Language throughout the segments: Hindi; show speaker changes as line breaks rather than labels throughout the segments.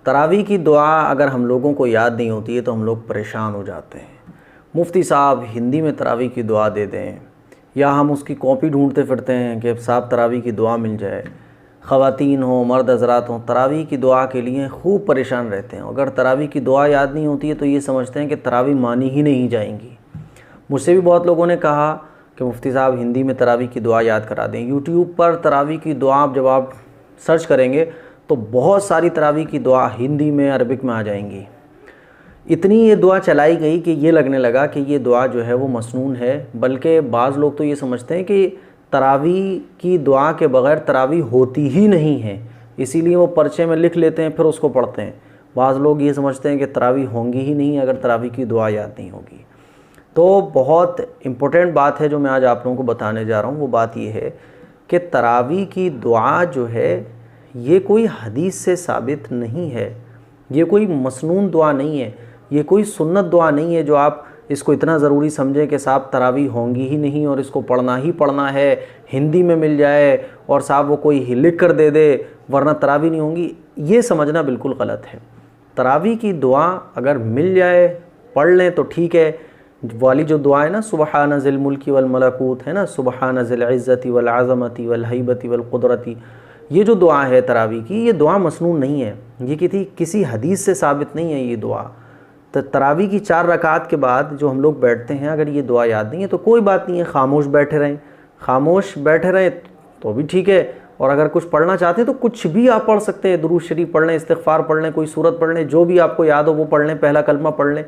तरावी की दुआ अगर हम लोगों को याद नहीं होती है तो हम लोग परेशान हो जाते हैं। मुफ्ती साहब हिंदी में तरावी की दुआ दे दें, या हम उसकी कॉपी ढूंढते फिरते हैं कि साहब तरावी की दुआ मिल जाए। ख़वातीन हो, मर्द हज़रात हों, तरावी की दुआ के लिए खूब परेशान रहते हैं। अगर तरावी की दुआ याद नहीं होती है तो ये समझते हैं कि तरावी मानी ही नहीं जाएंगी। मुझसे भी बहुत लोगों ने कहा कि मुफ्ती साहब हिंदी में तरावी की दुआ याद करा दें। यूट्यूब पर तरावी की दुआ जब आप सर्च करेंगे तो बहुत सारी तरावी की दुआ हिंदी में, अरबिक में आ जाएंगी। इतनी ये दुआ चलाई गई कि ये लगने लगा कि ये दुआ जो है वो मसनून है। बल्कि बाज़ लोग तो ये समझते हैं कि तरावी की दुआ के बग़ैर तरावी होती ही नहीं है, इसीलिए वो पर्चे में लिख लेते हैं फिर उसको पढ़ते हैं। बाज़ लोग ये समझते हैं कि तरावी होंगी ही नहीं अगर तरावी की दुआ याद नहीं होगी। तो बहुत इम्पोर्टेंट बात है जो मैं आज आप लोगों को बताने जा रहा हूँ। वो बात ये है कि तरावी की दुआ जो है ये कोई हदीस से साबित नहीं है, ये कोई मसनून दुआ नहीं है, ये कोई सुन्नत दुआ नहीं है जो आप इसको इतना ज़रूरी समझें कि साहब तरावी होंगी ही नहीं और इसको पढ़ना ही पढ़ना है, हिंदी में मिल जाए और साहब वो कोई लिख कर दे दे वरना तरावी नहीं होंगी। ये समझना बिल्कुल गलत है। तरावी की दुआ अगर मिल जाए, पढ़ लें तो ठीक है। वाली जो दुआ है ना, सुबहान ज़िल मुल्की वल मलकूत है ना, सुबहान ज़िल इज़्ज़ति वल आज़मति वल हैबति वल कुदरती, ये जो दुआ है तरावी की, ये दुआ मसनून नहीं है, ये किसी हदीस से साबित नहीं है ये दुआ। तो तरावी की 4 रकात के बाद जो हम लोग बैठते हैं, अगर ये दुआ याद नहीं है तो कोई बात नहीं है, खामोश बैठे रहें तो भी ठीक है। और अगर कुछ पढ़ना चाहते हैं तो कुछ भी आप पढ़ सकते हैं, दुरूद शरीफ पढ़ लें, इस्तिग़फ़ार पढ़ लें, कोई सूरत पढ़ लें, जो भी आपको याद हो वो पढ़ लें, पहला कलमा पढ़ लें।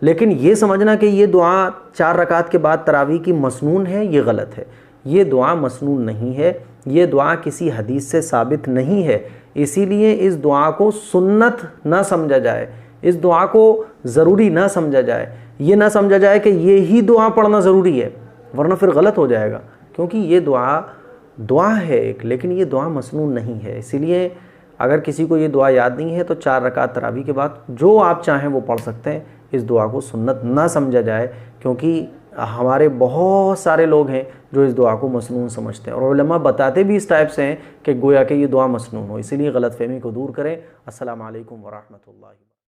लेकिन ये समझना कि ये दुआ 4 रकात के बाद तरावी की मसनून है, ये गलत है। ये दुआ मसनून नहीं है, ये दुआ किसी हदीस से साबित नहीं है। इसीलिए इस दुआ को सुन्नत ना समझा जाए, इस दुआ को ज़रूरी ना समझा जाए, ये ना समझा जाए कि ये ही दुआ पढ़ना ज़रूरी है, वरना फिर गलत हो जाएगा। क्योंकि ये दुआ है एक, लेकिन ये दुआ मसनून नहीं है। इसीलिए अगर किसी को ये दुआ याद नहीं है तो 4 रकात तरावी के बाद जो आप चाहें वो पढ़ सकते हैं। इस दुआ को सुन्नत ना समझा जाए, क्योंकि हमारे बहुत सारे लोग हैं जो इस दुआ को मसनून समझते हैं और उलमा बताते भी इस टाइप से हैं कि गोया कि ये दुआ मसनून हो। इसीलिए गलतफहमी को दूर करें। अस्सलामु अलैकुम व रहमतुल्लाहि।